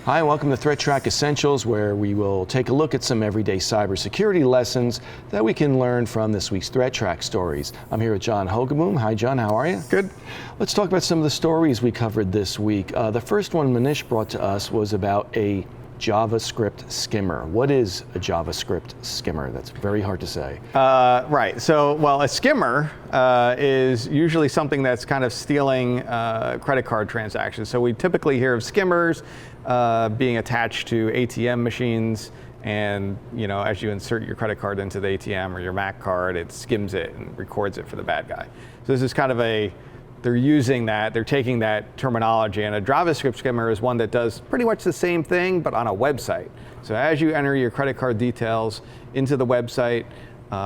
Hi, and welcome to ThreatTraq Essentials, where we will take a look at some everyday cybersecurity lessons that we can learn from this week's ThreatTraq stories. I'm here with John Hogaboom. Hi, John. How are you? Good. Let's talk about some of the stories we covered this week. The first one Manish brought to us was about a JavaScript skimmer. What is a JavaScript skimmer? That's very hard to say. Right. So, well, a skimmer is usually something that's kind of stealing credit card transactions. So we typically hear of skimmers being attached to ATM machines, and as you insert your credit card into the ATM or your Mac card, it skims it and records it for the bad guy. So this is kind of they're taking that terminology, and a JavaScript skimmer is one that does pretty much the same thing, but on a website. So as you enter your credit card details into the website,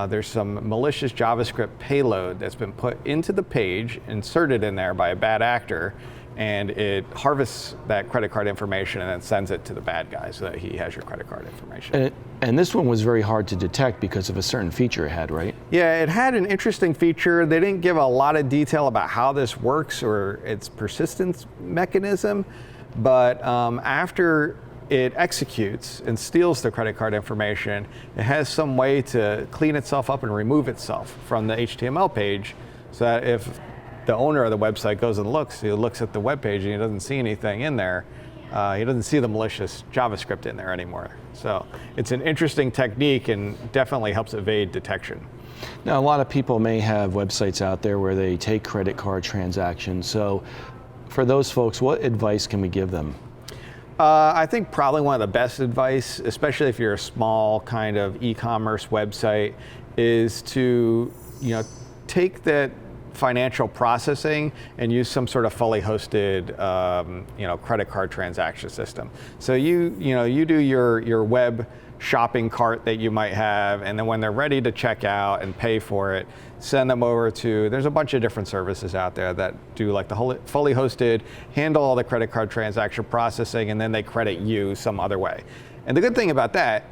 there's some malicious JavaScript payload that's been put into the page, inserted in there by a bad actor, and it harvests that credit card information and then sends it to the bad guy so that he has your credit card information. And this one was very hard to detect because of a certain feature it had, right? Yeah, it had an interesting feature. They didn't give a lot of detail about how this works or its persistence mechanism, but after it executes and steals the credit card information, it has some way to clean itself up and remove itself from the HTML page, so that if the owner of the website goes and he looks at the web page and he doesn't see anything in there. He doesn't see the malicious JavaScript in there anymore. So it's an interesting technique and definitely helps evade detection. Now, a lot of people may have websites out there where they take credit card transactions. So for those folks, what advice can we give them? I think probably one of the best advice, especially if you're a small kind of e-commerce website, is to take that financial processing and use some sort of fully hosted credit card transaction system. So you do your web shopping cart that you might have, and then when they're ready to check out and pay for it, send them over to, there's a bunch of different services out there that do like the fully hosted, handle all the credit card transaction processing, and then they credit you some other way. And the good thing about that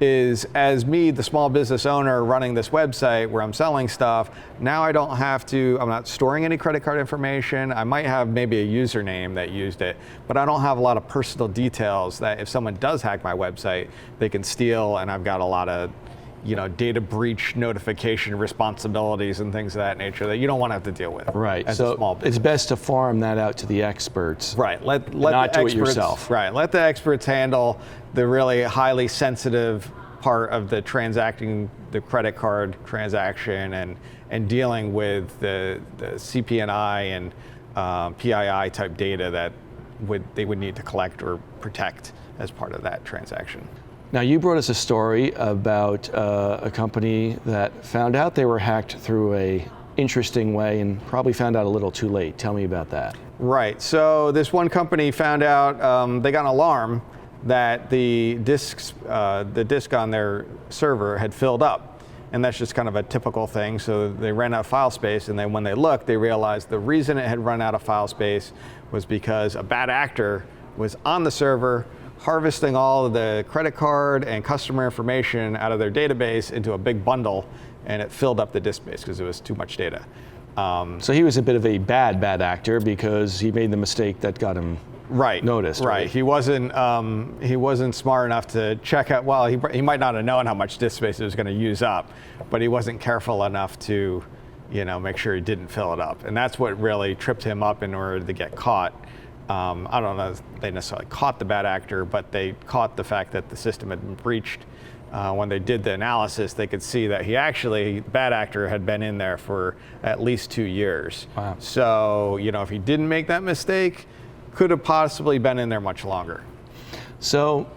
is, as me, the small business owner running this website where I'm selling stuff, now I'm not storing any credit card information. I might have maybe a username that used it, but I don't have a lot of personal details that if someone does hack my website, they can steal, and I've got a lot of data breach notification responsibilities and things of that nature that you don't want to have to deal with. Right. As so a small business. It's best to farm that out to the experts. Right. Let not the do experts, it yourself. Right. Let the experts handle the really highly sensitive part of the transacting the credit card transaction and dealing with the CP&I and PII type data that they would need to collect or protect as part of that transaction. Now, you brought us a story about a company that found out they were hacked through a interesting way and probably found out a little too late. Tell me about that. Right. So this one company found out, they got an alarm that the disk on their server had filled up. And that's just kind of a typical thing. So they ran out of file space, and then when they looked, they realized the reason it had run out of file space was because a bad actor was on the server harvesting all of the credit card and customer information out of their database into a big bundle, and it filled up the disk space because it was too much data. So he was a bit of a bad actor because he made the mistake that got him noticed. Right. He wasn't smart enough to check out. Well, he might not have known how much disk space it was going to use up, but he wasn't careful enough to make sure he didn't fill it up, and that's what really tripped him up in order to get caught. I don't know if they necessarily caught the bad actor, but they caught the fact that the system had been breached. When they did the analysis, they could see that bad actor had been in there for at least 2 years. Wow. So, if he didn't make that mistake, could have possibly been in there much longer. So,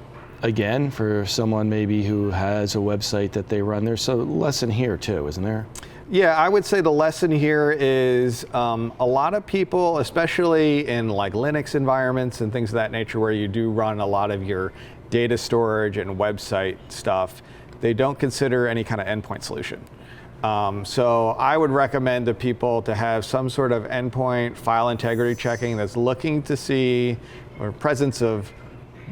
again, for someone maybe who has a website that they run, there's a lesson here too, isn't there? Yeah, I would say the lesson here is a lot of people, especially in like Linux environments and things of that nature, where you do run a lot of your data storage and website stuff, they don't consider any kind of endpoint solution. So I would recommend to people to have some sort of endpoint file integrity checking that's looking to see or presence of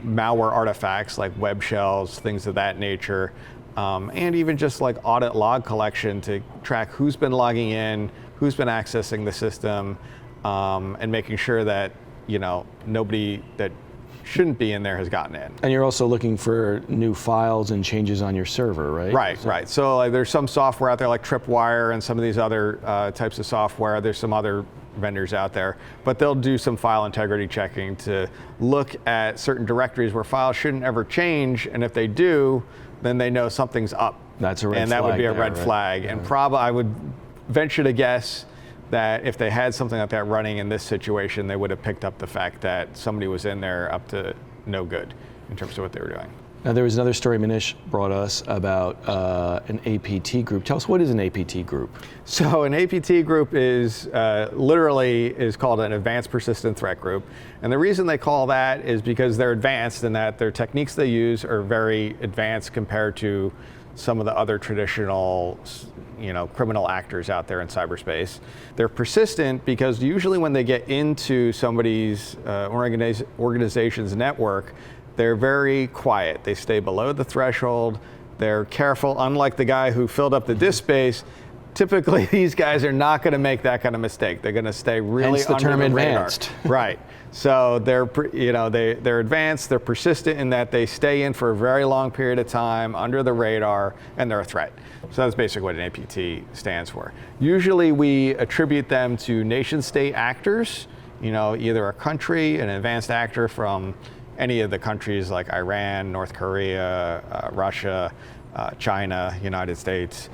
malware artifacts like web shells, things of that nature, and even just like audit log collection to track who's been logging in, who's been accessing the system, and making sure that nobody that shouldn't be in there has gotten in. And you're also looking for new files and changes on your server, right? Right. So there's some software out there like Tripwire and some of these other types of software. There's some other vendors out there, but they'll do some file integrity checking to look at certain directories where files shouldn't ever change, and if they do, then they know something's up. That's a red flag. And that would be a red right? flag. And probably I would venture to guess that if they had something like that running in this situation, they would have picked up the fact that somebody was in there up to no good in terms of what they were doing. Now, there was another story Manish brought us about an APT group. Tell us, what is an APT group? So an APT group is literally is called an Advanced Persistent Threat Group. And the reason they call that is because they're advanced in that their techniques they use are very advanced compared to some of the other traditional criminal actors out there in cyberspace. They're persistent because usually when they get into somebody's organization's network, they're very quiet. They stay below the threshold. They're careful. Unlike the guy who filled up the disk space, typically these guys are not going to make that kind of mistake. They're going to stay really Hence the under term the advanced. radar. Right. So they're advanced. They're persistent in that they stay in for a very long period of time under the radar, and they're a threat. So that's basically what an APT stands for. Usually we attribute them to nation-state actors. Either a country, an advanced actor from any of the countries like Iran, North Korea, Russia, China, United States.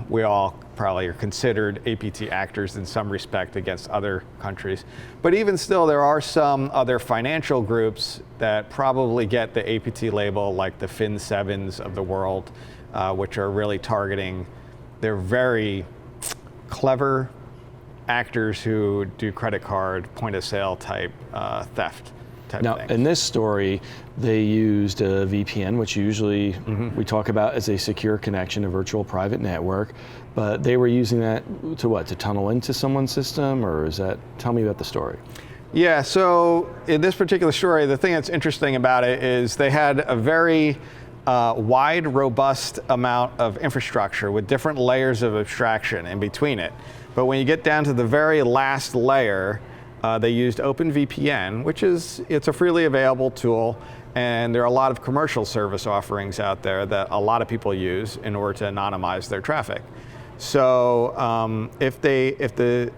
We all probably are considered APT actors in some respect against other countries. But even still, there are some other financial groups that probably get the APT label, like the Fin7s of the world, which are really targeting, they're very clever actors who do credit card, point of sale type theft. Now, in this story, they used a VPN, which usually we talk about as a secure connection, a virtual private network, but they were using that to what? To tunnel into someone's system, or is that? Tell me about the story. Yeah, so in this particular story, the thing that's interesting about it is they had a very wide, robust amount of infrastructure with different layers of abstraction in between it. But when you get down to the very last layer, they used OpenVPN, it's a freely available tool, and there are a lot of commercial service offerings out there that a lot of people use in order to anonymize their traffic. So if the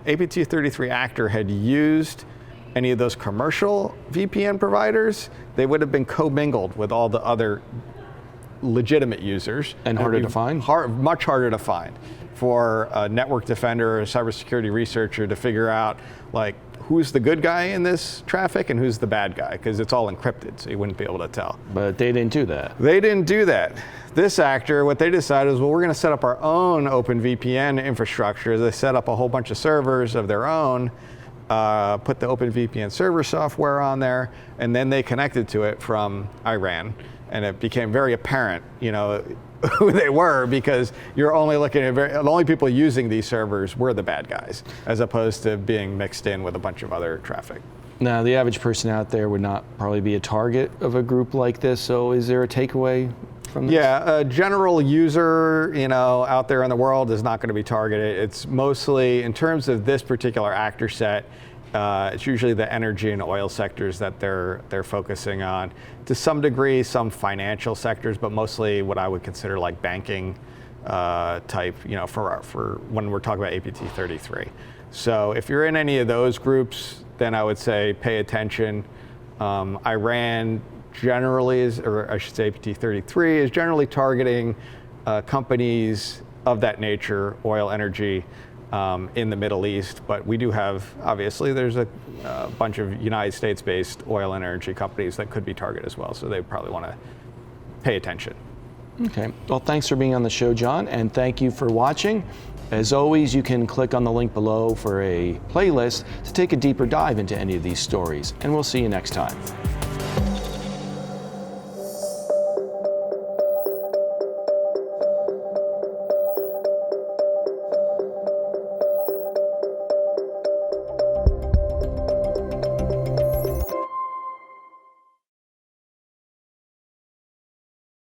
APT33 actor had used any of those commercial VPN providers, they would have been commingled with all the other legitimate users. And harder to find? Much harder to find for a network defender or a cybersecurity researcher to figure out who's the good guy in this traffic and who's the bad guy, because it's all encrypted, so you wouldn't be able to tell. But they didn't do that. They didn't do that. This actor, what they decided was, well, we're going to set up our own OpenVPN infrastructure. They set up a whole bunch of servers of their own, put the OpenVPN server software on there, and then they connected to it from Iran. And it became very apparent, who they were, because you're only looking at the only people using these servers were the bad guys, as opposed to being mixed in with a bunch of other traffic. Now, the average person out there would not probably be a target of a group like this. So, is there a takeaway from this? Yeah, a general user, out there in the world is not going to be targeted. It's mostly, in terms of this particular actor set, it's usually the energy and oil sectors that they're focusing on. To some degree, some financial sectors, but mostly what I would consider like banking type, for when we're talking about APT33. So if you're in any of those groups, then I would say pay attention. Iran generally is, or I should say APT33 is generally targeting companies of that nature, oil, energy, in the Middle East, but we do have, obviously, there's a bunch of United States-based oil and energy companies that could be targeted as well, so they probably want to pay attention. Okay, well, thanks for being on the show, John, and thank you for watching. As always, you can click on the link below for a playlist to take a deeper dive into any of these stories, and we'll see you next time.